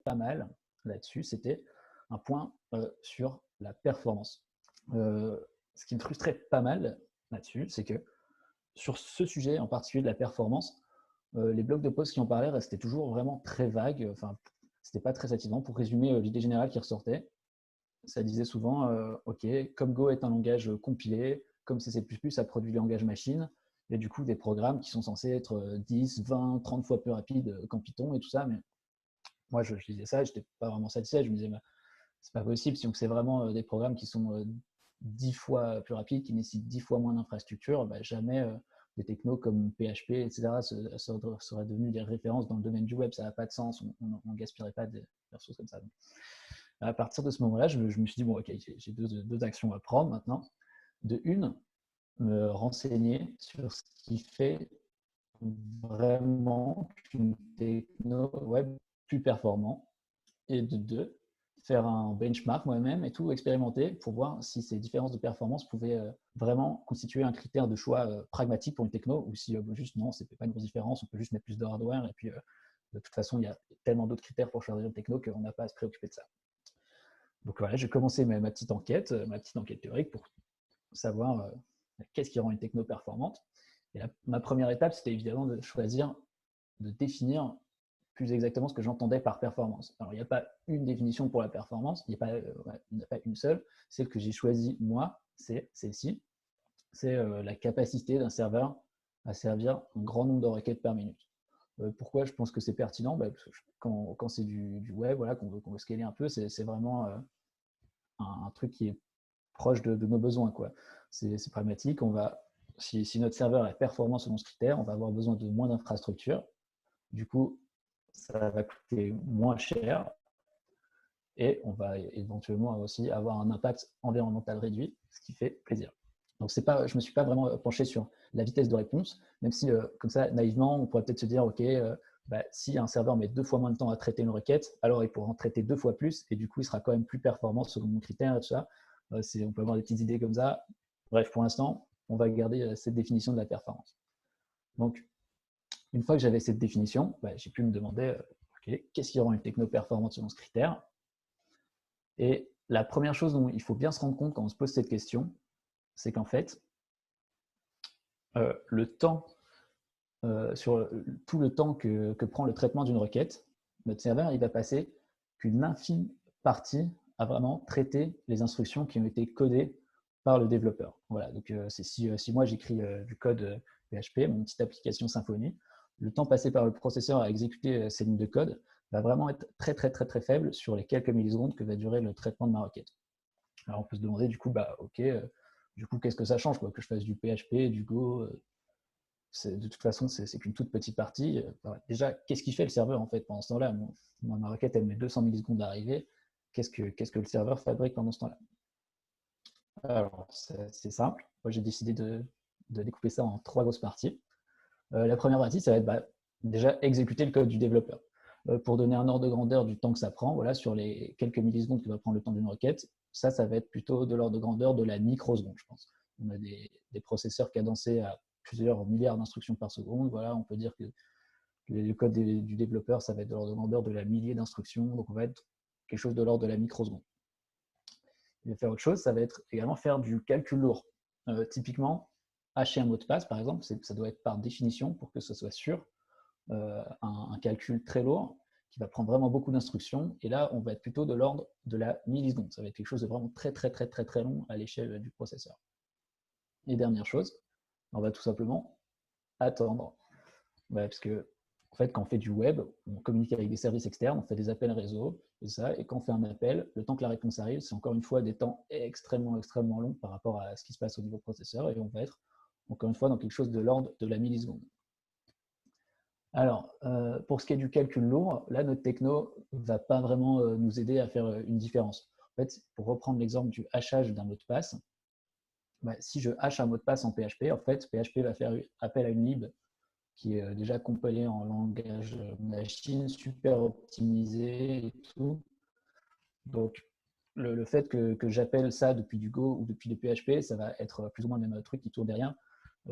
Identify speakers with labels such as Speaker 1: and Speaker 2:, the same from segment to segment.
Speaker 1: pas mal là-dessus, c'était un point sur la performance. Ce qui me frustrait pas mal là-dessus, c'est que sur ce sujet en particulier de la performance, les blogs de posts qui en parlaient restaient toujours vraiment très vagues. Enfin, c'était pas très satisfaisant. Pour résumer l'idée générale qui ressortait, ça disait souvent OK, comme Go est un langage compilé, comme C++ a produit le langage machine, il y a du coup des programmes qui sont censés être 10, 20, 30 fois plus rapides qu'en Python et tout ça. Mais moi, je disais ça, je n'étais pas vraiment satisfait. Je me disais, bah, c'est pas possible. Si c'est vraiment des programmes qui sont 10 fois plus rapides, qui nécessitent 10 fois moins d'infrastructure, bah, jamais des technos comme PHP, etc., seraient devenus des références dans le domaine du web. Ça n'a pas de sens. On ne gaspillerait pas des ressources comme ça. Donc, à partir de ce moment-là, je me suis dit, bon, ok, j'ai deux actions à prendre maintenant. De une, me renseigner sur ce qui fait vraiment qu'une techno web plus performant. Et de deux, faire un benchmark moi-même et tout, expérimenter pour voir si ces différences de performance pouvaient vraiment constituer un critère de choix pragmatique pour une techno, ou si juste non, c'est pas une grosse différence, on peut juste mettre plus de hardware, et puis de toute façon, il y a tellement d'autres critères pour choisir une techno qu'on n'a pas à se préoccuper de ça. Donc voilà, j'ai commencé ma petite enquête théorique pour savoir qu'est-ce qui rend une techno performante. Et ma première étape, c'était évidemment de choisir, de définir plus exactement ce que j'entendais par performance. Alors, il n'y a pas une définition pour la performance, il n'y a pas une seule. Celle que j'ai choisie, moi, c'est celle-ci. C'est la capacité d'un serveur à servir un grand nombre de requêtes par minute. Pourquoi je pense que c'est pertinent? Parce que quand c'est du web, voilà, qu'on veut scaler un peu, c'est vraiment un truc qui est proche de nos besoins, quoi. C'est pragmatique. Si notre serveur est performant selon ce critère, on va avoir besoin de moins d'infrastructures. Du coup, ça va coûter moins cher et on va éventuellement aussi avoir un impact environnemental réduit, ce qui fait plaisir. Donc, je ne me suis pas vraiment penché sur la vitesse de réponse, même si, comme ça, naïvement, on pourrait peut-être se dire, OK, si un serveur met 2 fois moins de temps à traiter une requête, alors il pourra en traiter 2 fois plus, et du coup, il sera quand même plus performant selon mon critère et tout ça. On peut avoir des petites idées comme ça. Bref, pour l'instant, on va garder cette définition de la performance. Donc, une fois que j'avais cette définition, j'ai pu me demander, OK, qu'est-ce qui rend une techno performante selon ce critère? Et la première chose dont il faut bien se rendre compte quand on se pose cette question, c'est qu'en fait, le temps, sur tout le temps que prend le traitement d'une requête, notre serveur, il va passer qu'une infime partie à vraiment traiter les instructions qui ont été codées par le développeur. Voilà, donc si moi j'écris du code PHP, mon petite application Symfony, le temps passé par le processeur à exécuter ces lignes de code va vraiment être très très très très faible sur les quelques millisecondes que va durer le traitement de ma requête. Alors on peut se demander du coup, ok, du coup qu'est-ce que ça change, quoi, que je fasse du PHP, du Go, de toute façon c'est qu'une toute petite partie. Déjà, qu'est-ce qu'il fait le serveur en fait pendant ce temps-là? Ma requête elle met 200 millisecondes à arriver. Qu'est-ce que le serveur fabrique pendant ce temps-là? Alors c'est simple, moi j'ai décidé de découper ça en 3 grosses parties. La première partie, ça va être déjà exécuter le code du développeur. Pour donner un ordre de grandeur du temps que ça prend, voilà, sur les quelques millisecondes que va prendre le temps d'une requête, ça va être plutôt de l'ordre de grandeur de la microseconde, je pense. On a des processeurs cadencés à plusieurs milliards d'instructions par seconde. Voilà, on peut dire que le code du développeur, ça va être de l'ordre de grandeur de la millier d'instructions. Donc, on va être quelque chose de l'ordre de la microseconde. Il va faire autre chose, ça va être également faire du calcul lourd. Typiquement, hacher un mot de passe, par exemple, ça doit être par définition, pour que ce soit sûr, un calcul très lourd qui va prendre vraiment beaucoup d'instructions. Et là, on va être plutôt de l'ordre de la milliseconde. Ça va être quelque chose de vraiment très, très, très, très, très long à l'échelle du processeur. Et dernière chose, on va tout simplement attendre. Parce que, en fait, quand on fait du web, on communique avec des services externes, on fait des appels réseau, et ça, et quand on fait un appel, le temps que la réponse arrive, c'est encore une fois des temps extrêmement, extrêmement longs par rapport à ce qui se passe au niveau processeur, et on va être, encore une fois, dans quelque chose de l'ordre de la milliseconde. Alors, pour ce qui est du calcul lourd, là, notre techno ne va pas vraiment nous aider à faire une différence. En fait, pour reprendre l'exemple du hachage d'un mot de passe, si je hache un mot de passe en PHP, en fait, PHP va faire appel à une lib qui est déjà compilée en langage machine, super optimisé et tout. Donc, le fait que j'appelle ça depuis du Go ou depuis du PHP, ça va être plus ou moins le même truc qui tourne derrière.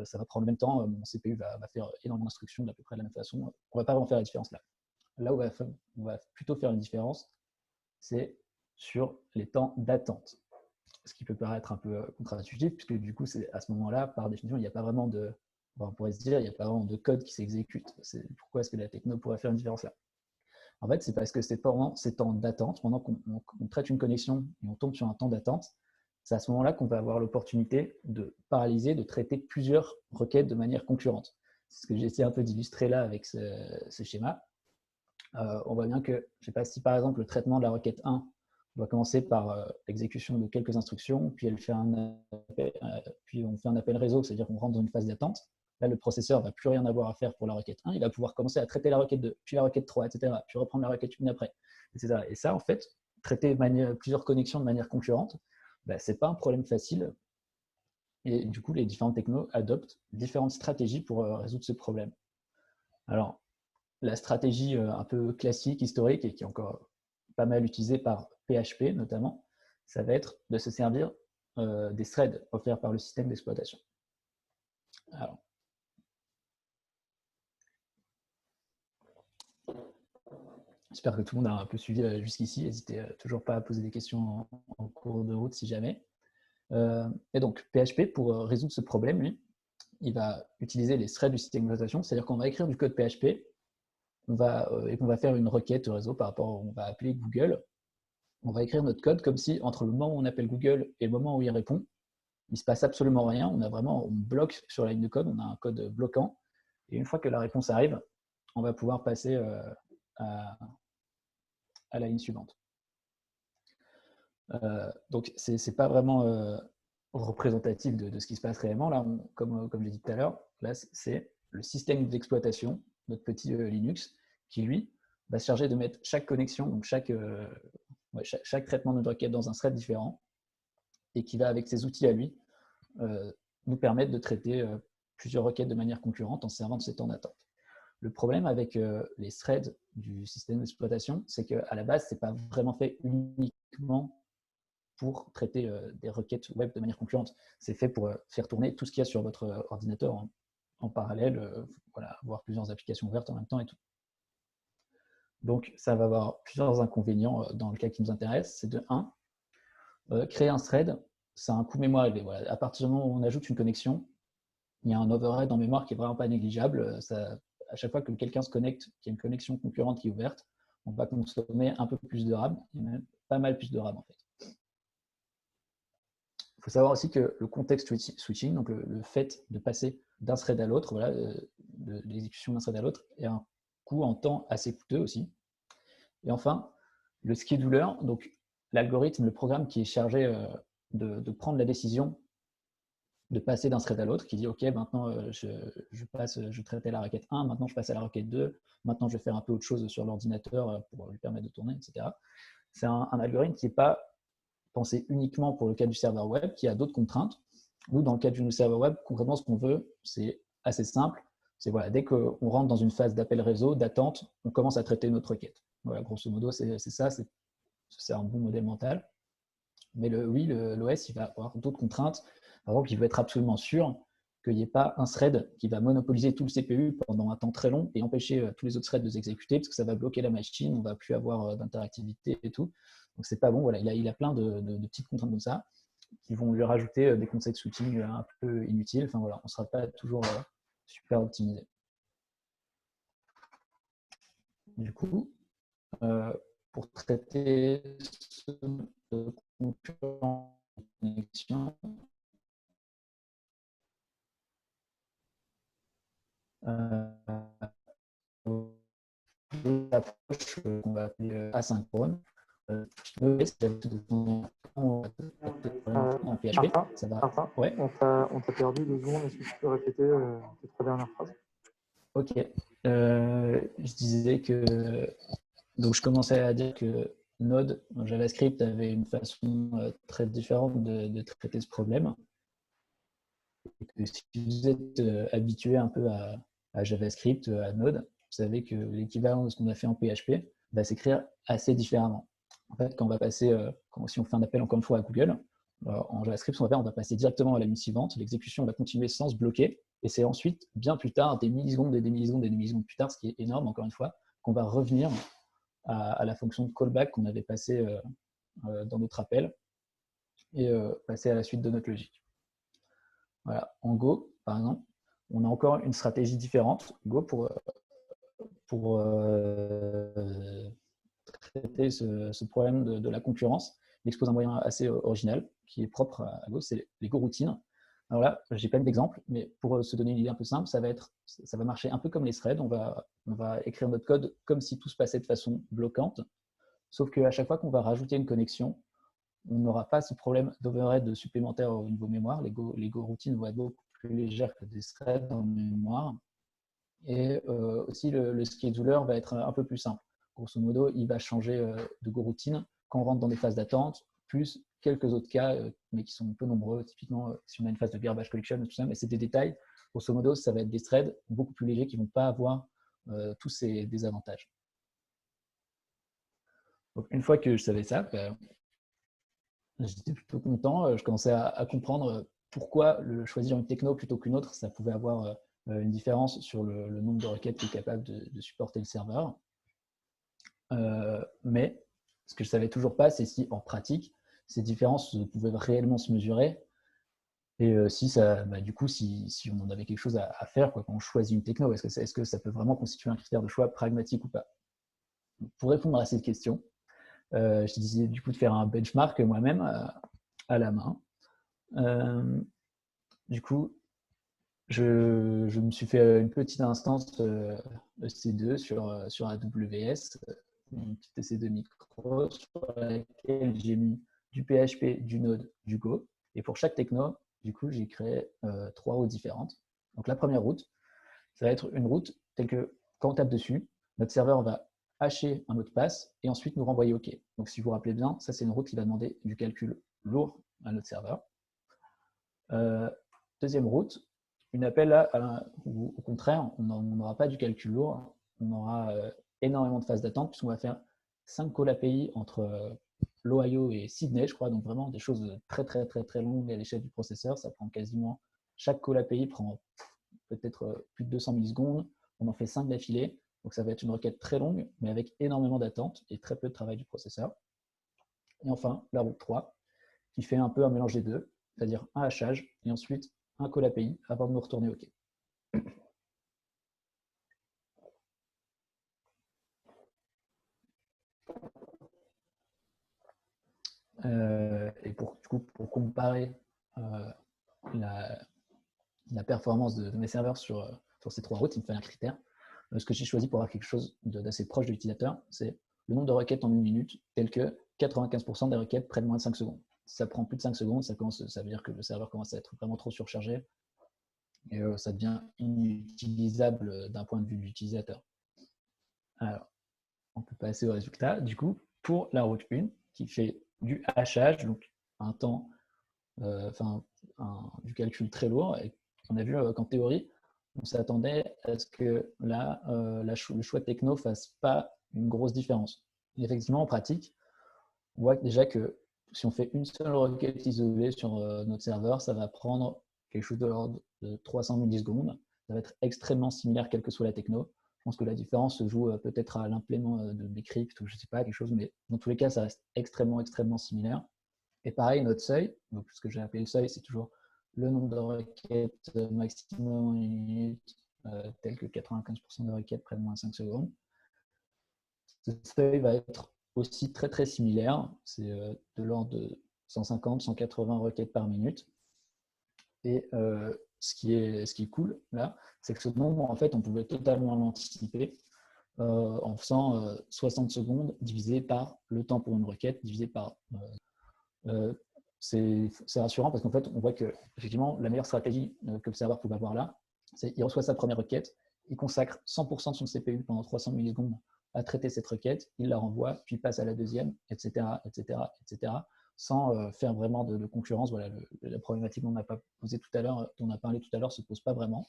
Speaker 1: Ça va prendre le même temps, mon CPU va faire énormément d'instructions d'à peu près de la même façon. On ne va pas vraiment faire la différence là. là où on va plutôt faire une différence, c'est sur les temps d'attente. Ce qui peut paraître un peu contre-intuitif, puisque du coup, à ce moment-là, par définition, il n'y a pas vraiment de, on pourrait se dire, il n'y a pas vraiment de code qui s'exécute. Pourquoi est-ce que la techno pourrait faire une différence là? En fait, c'est parce que c'est pendant ces temps d'attente, pendant qu'on traite une connexion et on tombe sur un temps d'attente, c'est à ce moment-là qu'on va avoir l'opportunité de paralyser, de traiter plusieurs requêtes de manière concurrente. C'est ce que j'ai essayé un peu d'illustrer là avec ce schéma. On voit bien que, je ne sais pas si par exemple le traitement de la requête 1 va commencer par l'exécution de quelques instructions, puis, puis on fait un appel réseau, c'est-à-dire qu'on rentre dans une phase d'attente. Là, le processeur ne va plus rien avoir à faire pour la requête 1, il va pouvoir commencer à traiter la requête 2, puis la requête 3, etc., puis reprendre la requête 1 après, etc. Et ça, en fait, traiter plusieurs connexions de manière concurrente, ce n'est pas un problème facile. Et du coup, les différentes technos adoptent différentes stratégies pour résoudre ce problème. Alors, la stratégie un peu classique, historique, et qui est encore pas mal utilisée par PHP notamment, ça va être de se servir des threads offerts par le système d'exploitation. Alors, j'espère que tout le monde a un peu suivi jusqu'ici. N'hésitez toujours pas à poser des questions en cours de route si jamais. Et donc, PHP, pour résoudre ce problème, lui, il va utiliser les threads du système d'exploitation, c'est-à-dire qu'on va écrire du code PHP, et qu'on va faire une requête réseau par rapport, on va appeler Google. On va écrire notre code comme si, entre le moment où on appelle Google et le moment où il répond, il ne se passe absolument rien. On bloque sur la ligne de code, on a un code bloquant. Et une fois que la réponse arrive, on va pouvoir passer à la ligne suivante. Donc, ce n'est pas vraiment représentatif de ce qui se passe réellement. Là, comme j'ai dit tout à l'heure, là, c'est le système d'exploitation, notre petit Linux, qui, lui, va se charger de mettre chaque connexion, donc chaque traitement de requête dans un thread différent, et qui va, avec ses outils à lui, nous permettre de traiter plusieurs requêtes de manière concurrente en servant de ces temps d'attente. Le problème avec les threads du système d'exploitation, c'est qu'à la base, ce n'est pas vraiment fait uniquement pour traiter des requêtes web de manière concurrente. C'est fait pour faire tourner tout ce qu'il y a sur votre ordinateur en parallèle, avoir plusieurs applications ouvertes en même temps et tout. Donc, ça va avoir plusieurs inconvénients dans le cas qui nous intéresse. C'est de 1, créer un thread, c'est un coût mémoire élevé. Voilà. À partir du moment où on ajoute une connexion, il y a un overhead en mémoire qui n'est vraiment pas négligeable. À chaque fois que quelqu'un se connecte, qu'il y a une connexion concurrente qui est ouverte, on va consommer un peu plus de RAM, et même pas mal plus de RAM en fait. Il faut savoir aussi que le context switching, donc le fait de passer d'un thread à l'autre, de l'exécution d'un thread à l'autre, est un coût en temps assez coûteux aussi. Et enfin, le scheduler, donc l'algorithme, le programme qui est chargé de prendre la décision de passer d'un thread à l'autre, qui dit ok, maintenant je traitais la requête 1, maintenant je passe à la requête 2, maintenant je vais faire un peu autre chose sur l'ordinateur pour lui permettre de tourner, etc. C'est un algorithme qui n'est pas pensé uniquement pour le cas du serveur web, qui a d'autres contraintes. Nous, dans le cas du serveur web, concrètement, ce qu'on veut, c'est assez simple. C'est dès qu'on rentre dans une phase d'appel réseau, d'attente, on commence à traiter notre requête. Voilà, grosso modo, c'est ça, c'est un bon modèle mental. Mais l'OS, il va avoir d'autres contraintes. Par exemple, il veut être absolument sûr qu'il n'y ait pas un thread qui va monopoliser tout le CPU pendant un temps très long et empêcher tous les autres threads de s'exécuter, parce que ça va bloquer la machine, on ne va plus avoir d'interactivité et tout. Donc, c'est pas bon. Voilà, il a plein de petites contraintes comme ça qui vont lui rajouter des concepts switching un peu inutiles. Enfin, voilà, on ne sera pas toujours super optimisé. Du coup, pour traiter ce concurrent de connexion, l'approche qu'on va appeler asynchrone. En PHP, ça va.
Speaker 2: Ouais. On t'a perdu 2 secondes. Est-ce que tu peux répéter tes 3 dernières phrases?
Speaker 1: Ok. Je disais que donc je commençais à dire que Node, dans JavaScript, avait une façon très différente de traiter ce problème. Et que si vous êtes habitué un peu à JavaScript, à Node, vous savez que l'équivalent de ce qu'on a fait en PHP va s'écrire assez différemment. En fait, quand on va passer, si on fait un appel encore une fois à Google, en JavaScript, on va passer directement à la ligne suivante. L'exécution va continuer sans se bloquer. Et c'est ensuite, bien plus tard, des millisecondes et des millisecondes et des millisecondes plus tard, ce qui est énorme, encore une fois, qu'on va revenir à la fonction de callback qu'on avait passée dans notre appel et passer à la suite de notre logique. Voilà. En Go, par exemple, on a encore une stratégie différente, Go, pour traiter ce problème de la concurrence. Il expose un moyen assez original qui est propre à Go, c'est les Go routines. Alors là, j'ai pas mis d'exemple, mais pour se donner une idée un peu simple, ça va marcher un peu comme les threads. On va écrire notre code comme si tout se passait de façon bloquante, sauf qu'à chaque fois qu'on va rajouter une connexion, on n'aura pas ce problème d'overhead supplémentaire au niveau mémoire. Les Go routines vont être beaucoup plus légères que des threads en mémoire. Et aussi, le scheduler va être un peu plus simple. Grosso modo, il va changer de Go routine quand on rentre dans des phases d'attente, plus quelques autres cas, mais qui sont peu nombreux. Typiquement, si on a une phase de garbage collection, tout ça, mais c'est des détails. Grosso modo, ça va être des threads beaucoup plus légers qui ne vont pas avoir tous ces désavantages. Donc, une fois que je savais ça, j'étais plutôt content. Je commençais à comprendre pourquoi choisir une techno plutôt qu'une autre, ça pouvait avoir une différence sur le nombre de requêtes qui est capable de supporter le serveur. Mais ce que je ne savais toujours pas, c'est si en pratique, ces différences pouvaient réellement se mesurer. Et si ça, du coup, si on en avait quelque chose à faire quand on choisit une techno, est-ce que ça peut vraiment constituer un critère de choix pragmatique ou pas? Pour répondre à cette question, je te disais du coup de faire un benchmark moi-même à la main. Du coup, je me suis fait une petite instance EC2 sur AWS, une petite EC2 micro sur laquelle j'ai mis du PHP, du Node, du Go. Et pour chaque techno, du coup, j'ai créé 3 routes différentes. Donc la première route, ça va être une route telle que quand on tape dessus, notre serveur va hacher un mot de passe et ensuite nous renvoyer OK. Donc si vous vous rappelez bien, ça c'est une route qui va demander du calcul lourd à notre serveur. Deuxième route, une appel où au contraire, on n'aura pas du calcul lourd, on aura énormément de phases d'attente puisqu'on va faire 5 calls API entre l'Ohio et Sydney, je crois, donc vraiment des choses très très très très longues à l'échelle du processeur. Ça prend quasiment, chaque call API prend peut-être plus de 200 millisecondes, on en fait 5 d'affilée, donc ça va être une requête très longue, mais avec énormément d'attente et très peu de travail du processeur. Et enfin, la route 3, qui fait un peu un mélange des deux, c'est-à-dire un hachage et ensuite un call API avant de nous retourner OK. Et pour comparer la performance de mes serveurs sur ces 3 routes, il me fallait un critère. Ce que j'ai choisi pour avoir quelque chose d'assez proche de l'utilisateur, c'est le nombre de requêtes en 1 minute, tel que 95% des requêtes prennent moins de 5 secondes. Si ça prend plus de 5 secondes, ça veut dire que le serveur commence à être vraiment trop surchargé et ça devient inutilisable d'un point de vue de l'utilisateur. Alors, on peut passer au résultat. Du coup, pour la route 1, qui fait du hachage, donc un temps, du calcul très lourd, et on a vu qu'en théorie, on s'attendait à ce que là, le choix de techno ne fasse pas une grosse différence. Et effectivement, en pratique, on voit déjà que si on fait une seule requête isolée sur notre serveur, ça va prendre quelque chose de l'ordre de 300 millisecondes. Ça va être extrêmement similaire quelle que soit la techno. Je pense que la différence se joue peut-être à l'implément de Bcrypt ou je ne sais pas, quelque chose, mais dans tous les cas, ça reste extrêmement, extrêmement similaire. Et pareil, notre seuil, donc ce que j'ai appelé le seuil, c'est toujours le nombre de requêtes maximum en une minute, tel que 95% de requêtes prennent moins de 5 secondes. Ce seuil va être aussi très très similaire, c'est de l'ordre de 150-180 requêtes par minute. Et ce qui est cool là, c'est que ce nombre, en fait, on pouvait totalement l'anticiper en faisant 60 secondes divisé par le temps pour une requête, divisé par c'est rassurant parce qu'en fait, on voit que effectivement, la meilleure stratégie que le serveur pouvait avoir là, c'est qu'il reçoit sa première requête, il consacre 100% de son CPU pendant 300 millisecondes à traiter cette requête, il la renvoie, puis passe à la deuxième, etc., etc., etc., sans faire vraiment de concurrence. Voilà, la problématique dont on a parlé tout à l'heure se pose pas vraiment.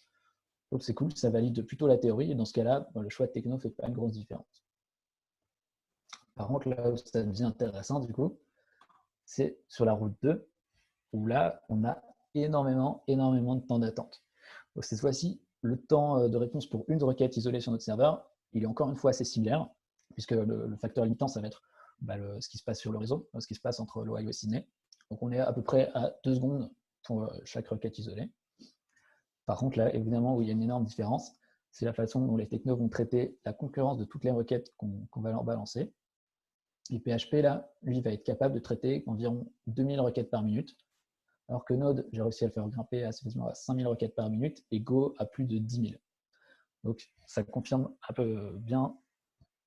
Speaker 1: Donc c'est cool, ça valide plutôt la théorie, et dans ce cas-là, le choix de techno ne fait pas une grosse différence. Par contre, là où ça devient intéressant, du coup, c'est sur la route 2, où là, on a énormément de temps d'attente. Donc cette fois-ci, le temps de réponse pour une requête isolée sur notre serveur, il est encore une fois assez similaire, puisque le facteur limitant, ça va être ce qui se passe sur le réseau, ce qui se passe entre l'Ohio et Sydney. Donc on est à peu près à 2 secondes pour chaque requête isolée. Par contre, là, évidemment, où il y a une énorme différence, c'est la façon dont les technos vont traiter la concurrence de toutes les requêtes qu'on va leur balancer. Et PHP, là, lui, va être capable de traiter environ 2000 requêtes par minute, alors que Node, j'ai réussi à le faire grimper à 5000 requêtes par minute, et Go à plus de 10 000. Donc, ça confirme un peu bien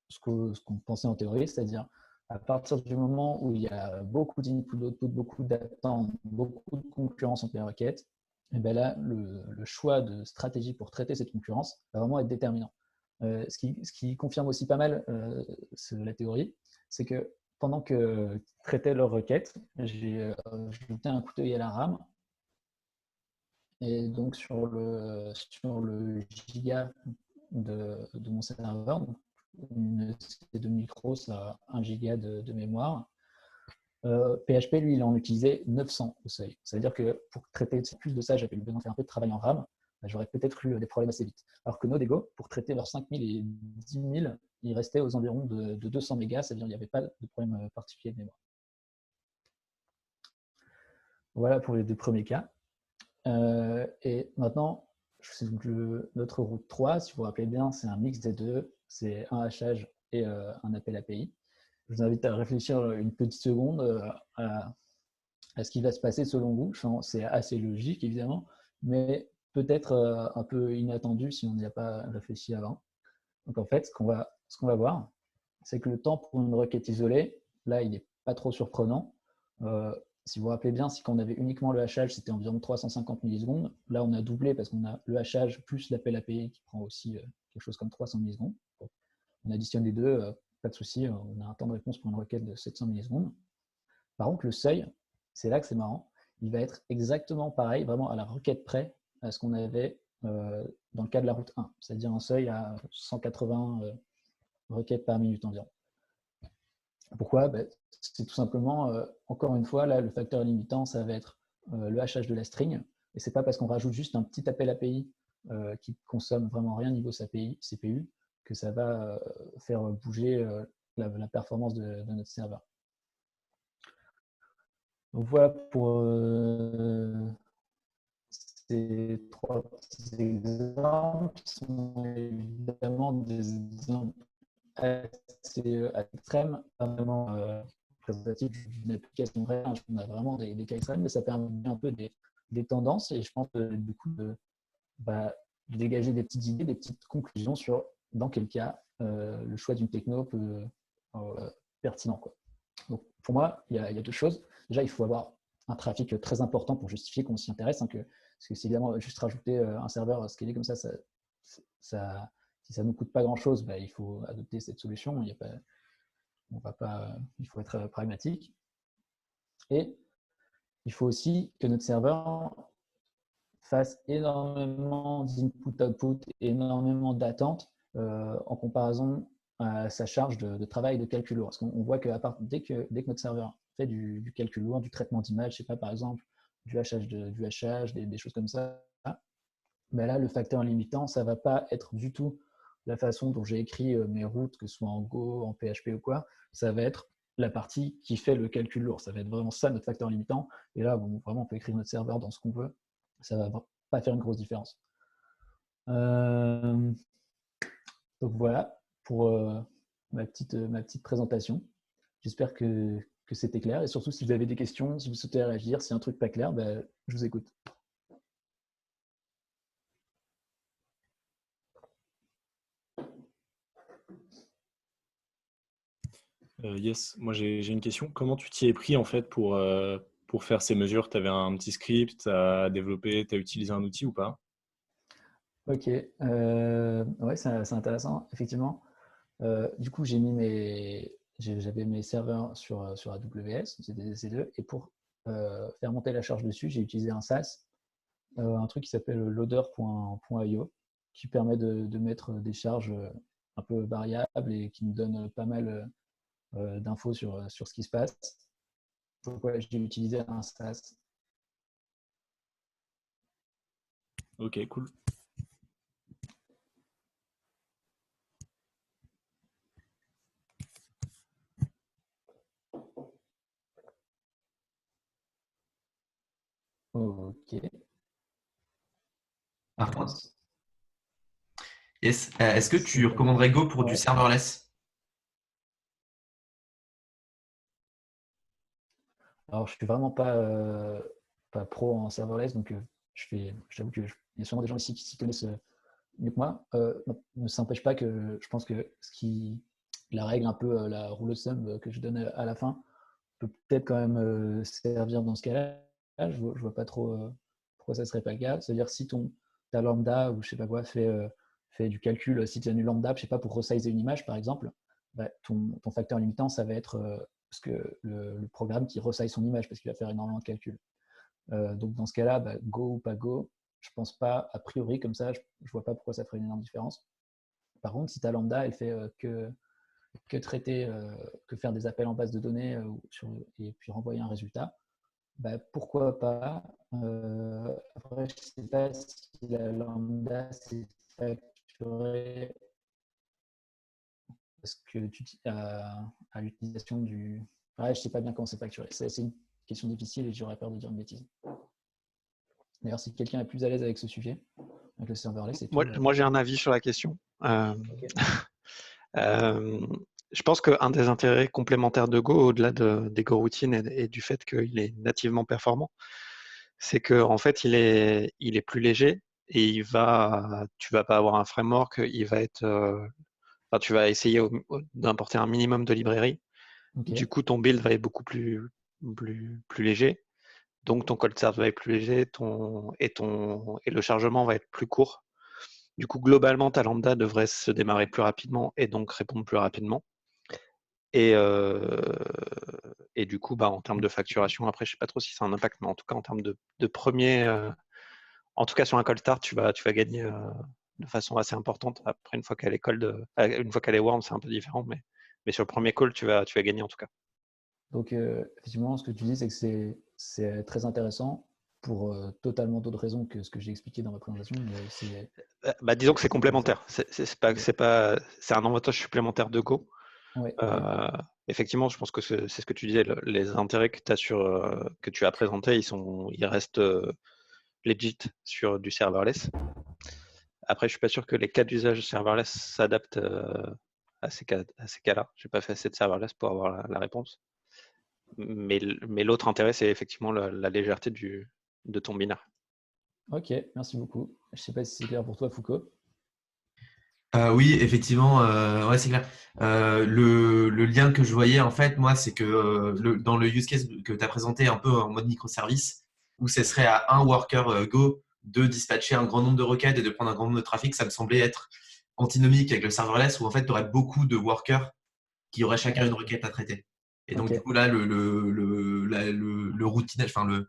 Speaker 1: ce qu'on pensait en théorie, c'est-à-dire à partir du moment où il y a beaucoup d'input, d'output, beaucoup d'attentes, beaucoup de concurrence entre les requêtes, et bien là, le choix de stratégie pour traiter cette concurrence va vraiment être déterminant. Ce qui confirme aussi pas mal la théorie, c'est que pendant que traitaient leurs requêtes, j'ai jeté un coup d'œil à la RAM. Et donc sur le giga de mon serveur, une CD2 micro, ça a 1 giga de mémoire. PHP, lui, il en utilisait 900 au seuil. Ça veut dire que pour traiter plus de ça, j'avais besoin de faire un peu de travail en RAM. J'aurais peut-être eu des problèmes assez vite. Alors que Node et Go, pour traiter leurs 5000 et 10 000, il restait aux environs de 200 mégas, c'est-à-dire qu'il n'y avait pas de problème particulier de mémoire. Voilà pour les 2 premiers cas. Et maintenant, notre route 3, si vous vous rappelez bien, c'est un mix des deux. C'est un hachage et un appel API. Je vous invite à réfléchir une petite seconde à ce qui va se passer selon vous. C'est assez logique, évidemment, mais peut-être un peu inattendu si on n'y a pas réfléchi avant. Donc en fait, ce qu'on va voir, c'est que le temps pour une requête isolée, là, il n'est pas trop surprenant. Si vous vous rappelez bien, si quand on avait uniquement le hachage, c'était environ 350 millisecondes. Là, on a doublé parce qu'on a le hachage plus l'appel API qui prend aussi quelque chose comme 300 millisecondes. Donc, on additionne les deux, pas de souci, on a un temps de réponse pour une requête de 700 millisecondes. Par contre, le seuil, c'est là que c'est marrant, il va être exactement pareil, vraiment à la requête près, à ce qu'on avait dans le cas de la route 1, c'est-à-dire un seuil à 180 requêtes par minute environ. Pourquoi? C'est tout simplement, encore une fois, là, le facteur limitant, ça va être le hachage de la string. Et ce n'est pas parce qu'on rajoute juste un petit appel API qui consomme vraiment rien niveau CPU que ça va faire bouger la performance de notre serveur. Donc voilà pour ces 3 petits exemples qui sont évidemment des exemples assez extrême, pas vraiment représentatif d'une application réelle. On a vraiment des cas extrêmes, mais ça permet un peu des tendances et je pense du coup de dégager des petites idées, des petites conclusions sur dans quel cas le choix d'une techno peut pertinent, quoi. Donc pour moi, il y a 2 choses. Déjà, il faut avoir un trafic très important pour justifier qu'on s'y intéresse, parce que si évidemment juste rajouter un serveur scalé comme ça, si ça ne nous coûte pas grand-chose, il faut adopter cette solution. Il faut être pragmatique. Et il faut aussi que notre serveur fasse énormément d'input-output, énormément d'attentes en comparaison à sa charge de travail de calcul lourd. Parce qu'on voit que dès que notre serveur fait du calcul lourd, du traitement d'image, je sais pas, par exemple, du hachage, des choses comme ça, là, le facteur limitant, ça ne va pas être du tout la façon dont j'ai écrit mes routes, que ce soit en Go, en PHP ou quoi. Ça va être la partie qui fait le calcul lourd. Ça va être vraiment ça, notre facteur limitant. Et là, vraiment, on peut écrire notre serveur dans ce qu'on veut. Ça ne va pas faire une grosse différence. Donc voilà pour ma petite présentation. J'espère que c'était clair. Et surtout, si vous avez des questions, si vous souhaitez réagir, si un truc pas clair, je vous écoute.
Speaker 3: Yes, moi j'ai une question. Comment tu t'y es pris en fait pour faire ces mesures? Tu avais un petit script à développer, tu as utilisé un outil ou pas?
Speaker 1: Ok, ouais, c'est intéressant, effectivement. Du coup, j'avais mes serveurs sur AWS, c'était des EC2, et pour faire monter la charge dessus, j'ai utilisé un SaaS, un truc qui s'appelle loader.io, qui permet de mettre des charges un peu variables et qui me donne pas mal d'infos sur ce qui se passe. Pourquoi j'ai utilisé un SaaS.
Speaker 3: Ok, cool.
Speaker 1: Ok.
Speaker 4: Par contre,
Speaker 1: Yes.
Speaker 4: yes. Est-ce que tu
Speaker 1: C'est
Speaker 4: recommanderais Go pour du
Speaker 1: ouais.
Speaker 4: serverless?
Speaker 1: Alors, je suis vraiment pas pro en serverless, donc j'avoue que il y a sûrement des gens ici qui s'y connaissent mieux que moi. Ne s'empêche pas que je pense que la règle un peu, la rule of thumb que je donne à la fin, peut peut-être quand même servir dans ce cas-là. Je vois pas trop pourquoi ça serait pas le cas. C'est-à-dire si ta lambda ou je sais pas quoi fait du calcul, si tu as une lambda, je sais pas, pour resizer une image par exemple, bah, ton facteur limitant, ça va être parce que le programme qui resize son image parce qu'il va faire énormément de calculs. Donc dans ce cas-là, bah, Go ou pas Go, je pense pas, a priori comme ça, je vois pas pourquoi ça ferait une énorme différence. Par contre, si ta lambda, elle fait que traiter, que faire des appels en base de données et puis renvoyer un résultat, bah, pourquoi pas. Après, je ne sais pas si la lambda c'est facturé parce que à l'utilisation du. Ouais, je ne sais pas bien comment c'est facturé. C'est une question difficile et j'aurais peur de dire une bêtise. D'ailleurs, si quelqu'un est plus à l'aise avec ce sujet, avec le serverless et tout.
Speaker 5: Moi j'ai un avis sur la question.
Speaker 1: Ok.
Speaker 5: Je pense qu'un des intérêts complémentaires de Go, au-delà des Go routines et du fait qu'il est nativement performant, c'est qu'en fait, il est plus léger et tu vas pas avoir un framework, tu vas essayer d'importer un minimum de librairies.
Speaker 1: Ok.
Speaker 5: Du coup, ton build va être beaucoup plus léger. Donc, ton cold start va être plus léger et le chargement va être plus court. Du coup, globalement, ta lambda devrait se démarrer plus rapidement et donc répondre plus rapidement. Et du coup, en termes de facturation, après, je ne sais pas trop si c'est un impact, mais en tout cas, en termes de premier, en tout cas sur un cold start, tu vas gagner de façon assez importante. Après, une fois qu'elle est warm, c'est un peu différent, mais sur le premier call, tu vas gagner en tout cas.
Speaker 1: Donc, effectivement, ce que tu dis, c'est que c'est très intéressant pour totalement d'autres raisons que ce que j'ai expliqué dans ma présentation.
Speaker 5: Disons que c'est complémentaire.
Speaker 1: Okay.
Speaker 5: C'est un avantage supplémentaire de Go.
Speaker 1: Ouais, okay.
Speaker 5: Effectivement, je pense que c'est ce que tu disais. Les intérêts que tu as présentés, ils restent legit sur du serverless. Après, je suis pas sûr que les cas d'usage serverless s'adaptent à ces cas-là. Je n'ai pas fait assez de serverless pour avoir la réponse. Mais l'autre intérêt, c'est effectivement la légèreté de ton binaire.
Speaker 1: Ok, merci beaucoup. Je ne sais pas si c'est clair pour toi, Foucault.
Speaker 4: Oui, effectivement, ouais, c'est clair. Le lien que je voyais, en fait, moi, c'est que dans le use case que tu as présenté un peu en mode microservice, où ce serait à un worker Go de dispatcher un grand nombre de requêtes et de prendre un grand nombre de trafic, ça me semblait être antinomique avec le serverless, où en fait, tu aurais beaucoup de workers qui auraient chacun une requête à traiter. Et donc,
Speaker 1: Ok.
Speaker 4: du coup, là, le routinage, enfin,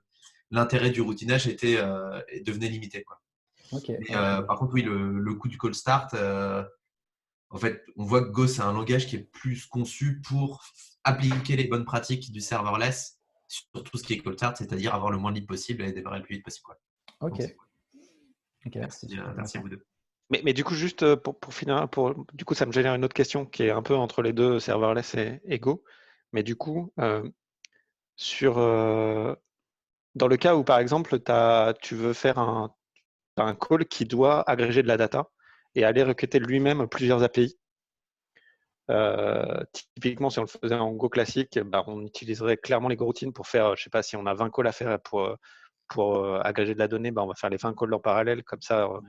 Speaker 4: l'intérêt du routinage devenait limité, quoi.
Speaker 1: Ok.
Speaker 4: Mais,
Speaker 1: Ouais,
Speaker 4: par contre, oui, le coup du call start, en fait, on voit que Go, c'est un langage qui est plus conçu pour appliquer les bonnes pratiques du serverless sur tout ce qui est call start, c'est-à-dire avoir le moins de leads possible et démarrer le plus vite possible, quoi.
Speaker 1: ok.
Speaker 4: Donc,
Speaker 1: Ok, c'est super
Speaker 4: merci à
Speaker 1: intéressant.
Speaker 4: vous deux.
Speaker 5: Mais du coup, juste pour finir, du coup, ça me génère une autre question qui est un peu entre les deux, serverless et Go. Mais du coup, dans le cas où, par exemple, tu veux faire un call qui doit agréger de la data et aller requêter lui-même plusieurs API. Typiquement, si on le faisait en Go classique, on utiliserait clairement les Go routines pour faire, je sais pas, si on a 20 calls à faire pour agréger de la donnée, on va faire les 20 calls en parallèle. Comme ça,
Speaker 1: Ouais.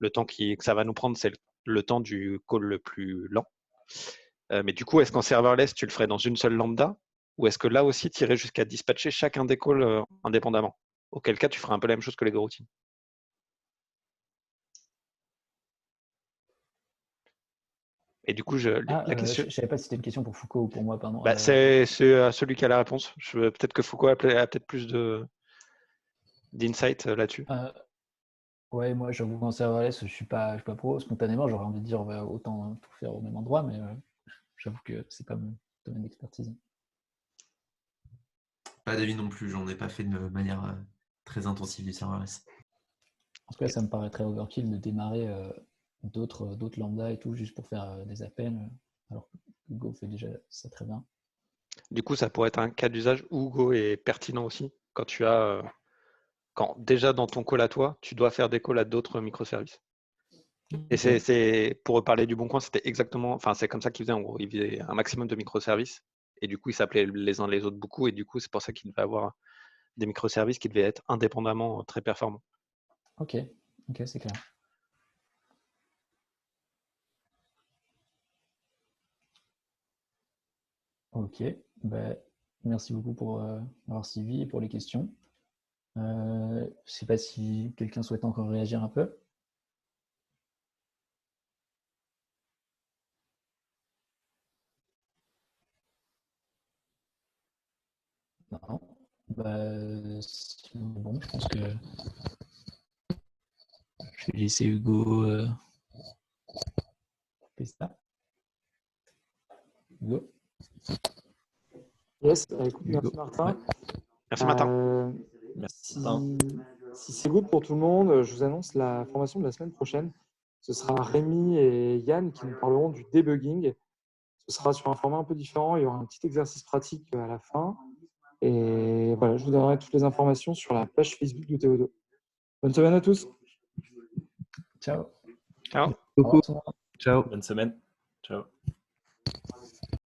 Speaker 5: le temps que ça va nous prendre, c'est le temps du call le plus lent. Mais du coup, est-ce qu'en serverless, tu le ferais dans une seule lambda ou est-ce que là aussi, tu irais jusqu'à dispatcher chacun des calls indépendamment? Auquel cas, tu ferais un peu la même chose que les Go routines. Et du coup, la question,
Speaker 1: Je ne savais pas si c'était une question pour Foucault ou pour moi, pardon.
Speaker 5: c'est celui qui a la réponse. Peut-être que Foucault a peut-être plus d'insight là-dessus.
Speaker 1: Ouais, moi, j'avoue qu'en serverless, je suis pas pro. Spontanément, j'aurais envie de dire autant tout faire au même endroit, mais j'avoue que c'est pas mon domaine d'expertise.
Speaker 4: Pas d'avis non plus, j'en ai pas fait de manière très intensive du serverless.
Speaker 1: En tout cas, ça me paraît très overkill de démarrer d'autres lambda et tout juste pour faire des appels, alors que Go fait déjà ça très bien.
Speaker 5: Du coup, ça pourrait être un cas d'usage où Go est pertinent aussi quand tu as quand déjà dans ton call à toi, tu dois faire des calls à d'autres microservices. Et c'est pour parler du Bon Coin, c'était exactement, enfin c'est comme ça qu'ils faisaient en gros. Ils faisaient un maximum de microservices et du coup ils s'appelaient les uns les autres beaucoup et du coup c'est pour ça qu'ils devaient avoir des microservices qui devaient être indépendamment très performants.
Speaker 1: Ok, c'est clair. Ok, ben, merci beaucoup pour avoir suivi et pour les questions. Je ne sais pas si quelqu'un souhaite encore réagir un peu. Non. Ben, bon, je pense que je vais laisser Hugo faire ça. Hugo.
Speaker 2: Yes, écoute,
Speaker 1: Hugo.
Speaker 2: merci Martin.
Speaker 1: Ouais.
Speaker 5: Merci Martin.
Speaker 3: Merci, Martin.
Speaker 2: Si c'est good pour tout le monde, je vous annonce la formation de la semaine prochaine. Ce sera Rémi et Yann qui nous parleront du debugging. Ce sera sur un format un peu différent. Il y aura un petit exercice pratique à la fin. Et voilà, je vous donnerai toutes les informations sur la page Facebook de Théodo. Bonne semaine à tous.
Speaker 1: Ciao.
Speaker 5: Ciao.
Speaker 1: Au revoir tout le monde.
Speaker 4: Ciao.
Speaker 3: Bonne semaine. Ciao.